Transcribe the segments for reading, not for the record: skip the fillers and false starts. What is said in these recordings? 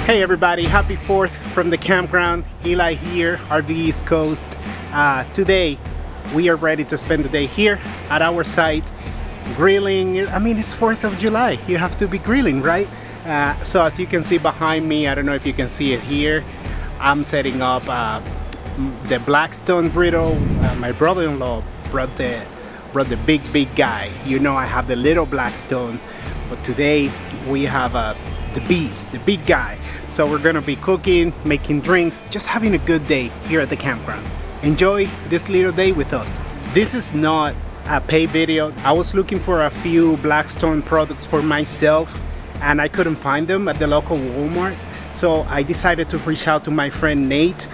Hey everybody, happy 4th from the campground. Eli here, RV East Coast. Today we are ready to spend the day here at our site grilling. I mean, it's 4th of July. You have to be grilling, right? So as you can see behind me, I don't know if you can see it here, I'm setting up the Blackstone griddle. My brother-in-law brought the big guy. You know, I have the little Blackstone, but today we have the beast, the big guy. So we're gonna be cooking, making drinks, just having a good day here at the campground. Enjoy this little day with us. This is not a paid video. I was looking for a few Blackstone products for myself and I couldn't find them at the local Walmart. So I decided to reach out to my friend Nate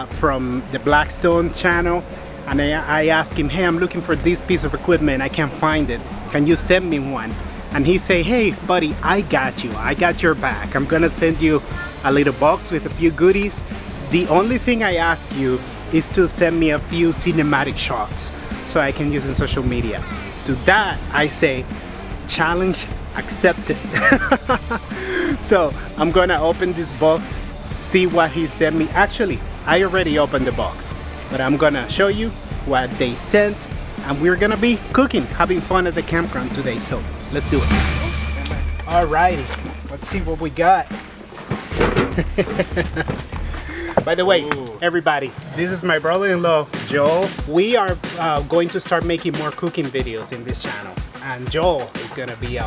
from the Blackstone channel, and I asked him, hey, I'm looking for this piece of equipment, I can't find it, can you send me one? And he say, hey buddy, I got you, I got your back. I'm gonna send you a little box with a few goodies. The only thing I ask you is to send me a few cinematic shots so I can use in social media. To that I say, challenge accepted. So I'm gonna open this box, see what he sent me. Actually, I already opened the box, but I'm gonna show you what they sent, and we're gonna be cooking, having fun at the campground today. So let's do it. Alrighty, let's see what we got. By the way, everybody, this is my brother-in-law, Joel. We are going to start making more cooking videos in this channel. And Joel is gonna be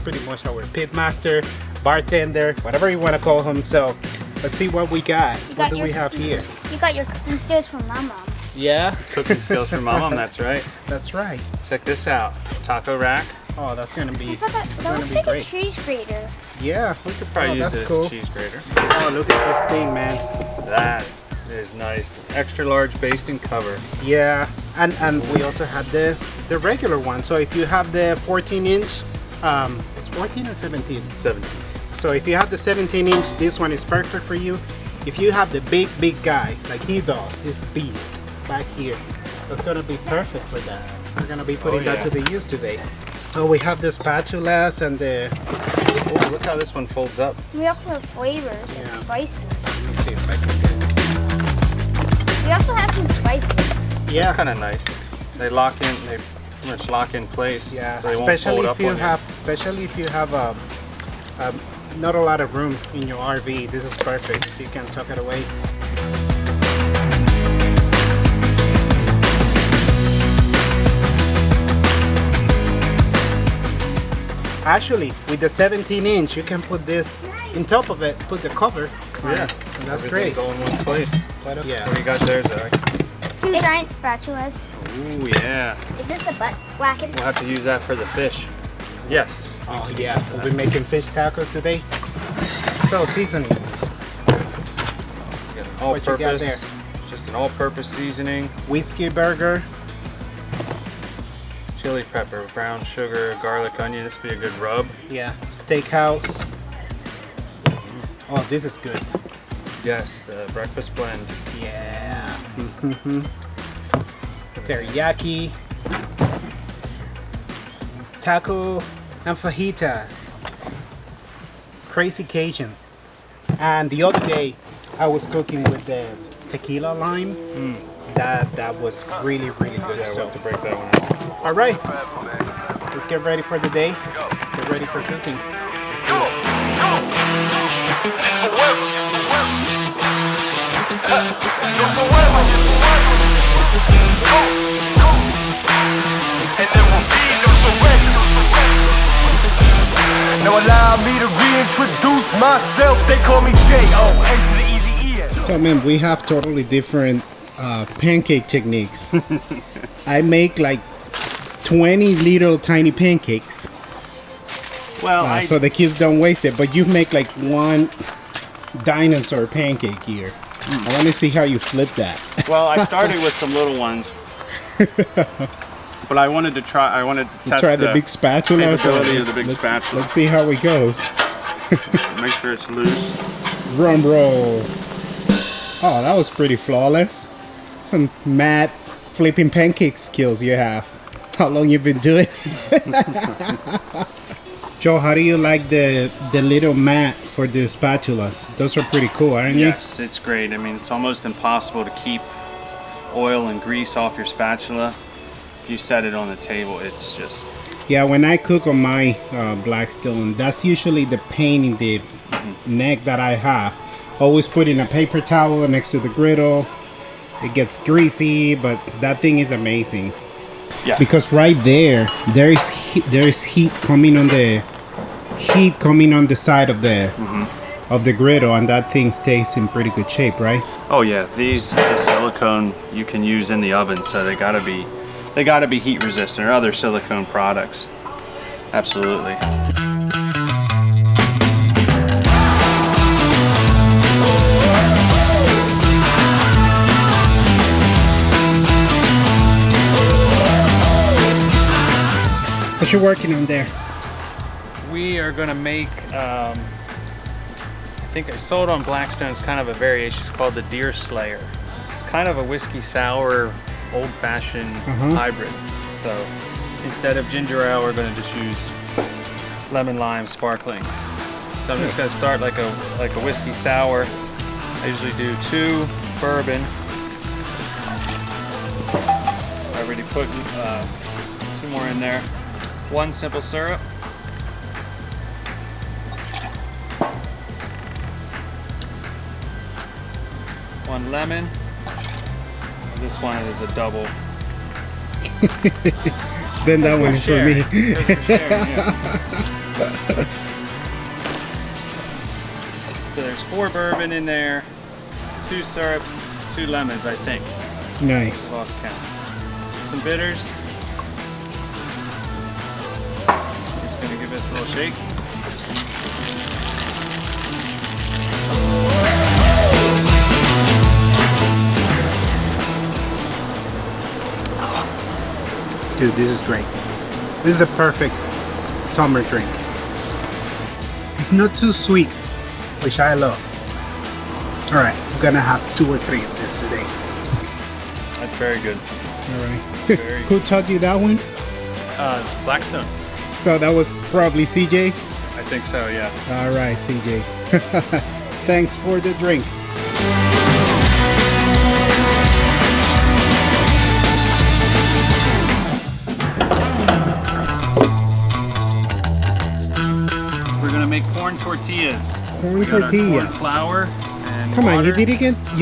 pretty much our pit master, bartender, whatever you wanna call him. So let's see what we got. What do we have here? You got your cooking skills from my mom. Yeah? Cooking skills from my mom, that's right. That's right. Check this out, taco rack. Oh, that's gonna be, That looks like a cheese grater. Yeah, We could probably use this cool. cheese grater. Oh, look at this thing, man. That is nice. Extra large basting cover. Yeah, and we also have the regular one. So if you have the 14-inch, it's 14 or 17? 17. So if you have the 17-inch, this one is perfect for you. If you have the big guy, like he does, this beast back here, that's gonna be perfect for that. We're gonna be putting that to the use today. Oh, we have the spatulas and the... Oh, look how this one folds up. We also have flavors and spices. Let me see if I can get... We also have some spices. Yeah. That's kind of nice. They pretty much lock in place. Yeah, so they won't fold up on you. Especially if you have not a lot of room in your RV, this is perfect, so you can tuck it away. Actually, with the 17-inch, you can put this in top of it, put the cover. Yeah, and that's great. All in one place. Yeah. What do you got there, Zach? 2 giant spatulas. Ooh, yeah. Is this a butt whacking? We'll have to use that for the fish. Yes. Oh yeah, we'll be making fish tacos today. So seasonings. All What you got there? Just an all-purpose seasoning. Whiskey burger. Chili pepper, brown sugar, garlic, onion. This would be a good rub. Yeah. Steakhouse. Oh, this is good. Yes, the breakfast blend. Yeah. Teriyaki. Taco and fajitas. Crazy Cajun. And the other day I was cooking with the tequila lime. That was really good. Yeah, So we'll have to break that one out. all right, let's get ready for the day. Get ready for cooking. Let's do it. Now allow me to reintroduce myself. They call me J.O. N to the easy E. So man, we have totally different pancake techniques. I make like 20 little tiny pancakes. Well, So the kids don't waste it, but you make like one dinosaur pancake here. I want to see how you flip that. Well, I started with some little ones, but I wanted to test the big spatula. capability of the big spatula. Let's see how it goes. Make sure it's loose. Drum roll. Oh, that was pretty flawless. Some mad flipping pancake skills you have. How long you been doing? Joe, how do you like the little mat for the spatulas? Those are pretty cool, aren't they? Yes, it's great. I mean, it's almost impossible to keep oil and grease off your spatula. If you set it on the table, it's just... Yeah, when I cook on my Blackstone, that's usually the pain in the neck that I have. Always putting a paper towel next to the griddle. It gets greasy, but that thing is amazing. Yeah. Because right there is heat coming on the side of the griddle, and that thing stays in pretty good shape, right? Oh yeah, the silicone you can use in the oven, so they gotta be heat resistant, or other silicone products. Absolutely. What you working on there? We are gonna make, I think I saw it on Blackstone. It's kind of a variation. It's called the Deer Slayer. It's kind of a whiskey sour, old-fashioned hybrid. So instead of ginger ale, we're gonna just use lemon lime sparkling. So I'm just gonna start like a whiskey sour. I usually do 2 bourbon. I already put 2 more in there. 1 simple syrup. 1 lemon. This one is a double. Then that one is for me. So there's 4 bourbon in there, 2 syrups, 2 lemons, I think. Nice. Lost count. Some bitters. Just gonna give this a little shake. Dude, this is great. This is a perfect summer drink. It's not too sweet, which I love. Alright, I'm gonna have 2 or 3 of this today. That's very good. Alright. Very Who taught you that one? Blackstone. So that was probably CJ? I think so, yeah. Alright, CJ. Thanks for the drink. We're gonna make corn tortillas. Corn We got our tortillas. corn flour and Come on, water. you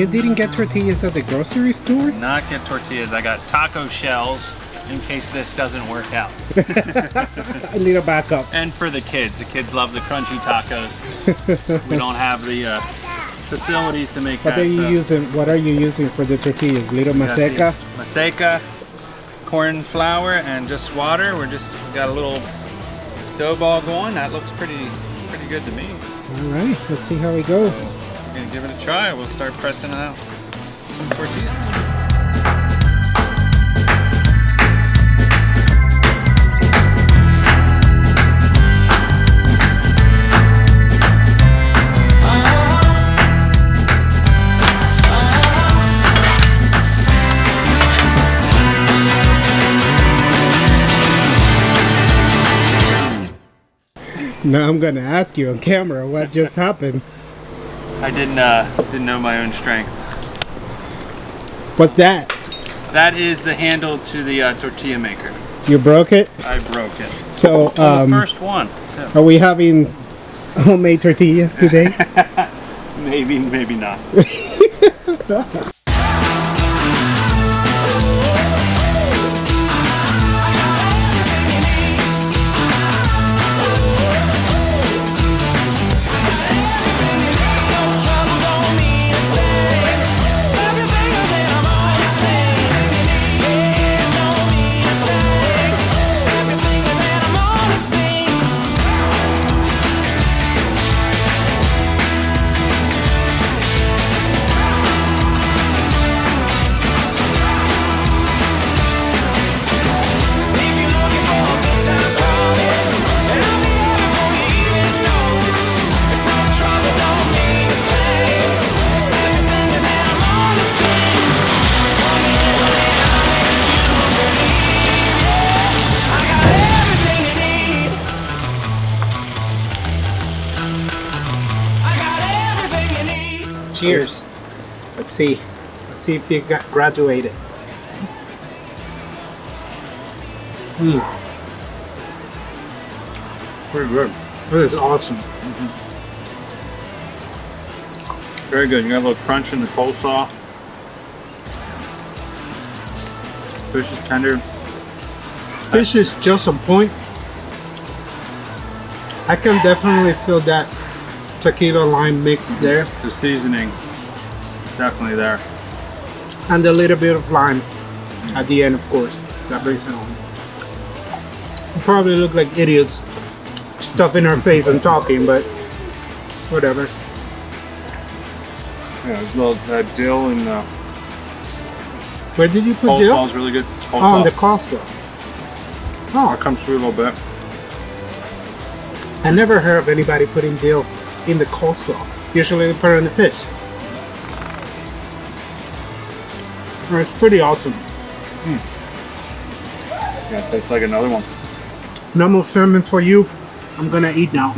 didn't get tortillas at the grocery store? Not get tortillas. I got taco shells in case this doesn't work out. A little backup. And for the kids love the crunchy tacos. We don't have the facilities to make What that. are you so using? What are you using for the tortillas? Little we got the maseca? Maseca, corn flour, and just water. We got a little dough ball going. That looks pretty good to me. All right, let's see how it goes. We're gonna give it a try. We'll start pressing out some tortillas. Now I'm gonna ask you on camera what just happened. I didn't know my own strength. What's that? That is the handle to the tortilla maker. You broke it? I broke it. So, The first one. are we having homemade tortillas today? Maybe not. Cheers. Let's see. Let's see if you got graduated. Pretty good. This is awesome. Very good. You got a little crunch in the coleslaw. Fish is tender. Fish is just on point. I can definitely feel that tequila lime mix there. The seasoning is definitely there. And a little bit of lime at the end, of course. That brings it home. We probably look like idiots stuffing our face and talking, but whatever. Yeah, there's a little dill and Where did you put dill? coleslaw is really good. Oh, Coleslaw. on the coleslaw. That Oh, comes through a little bit. I never heard of anybody putting dill in the coleslaw. Usually they put it in the fish. Oh, it's pretty awesome. Yeah, it tastes like another one. No more filming for you. I'm gonna eat now.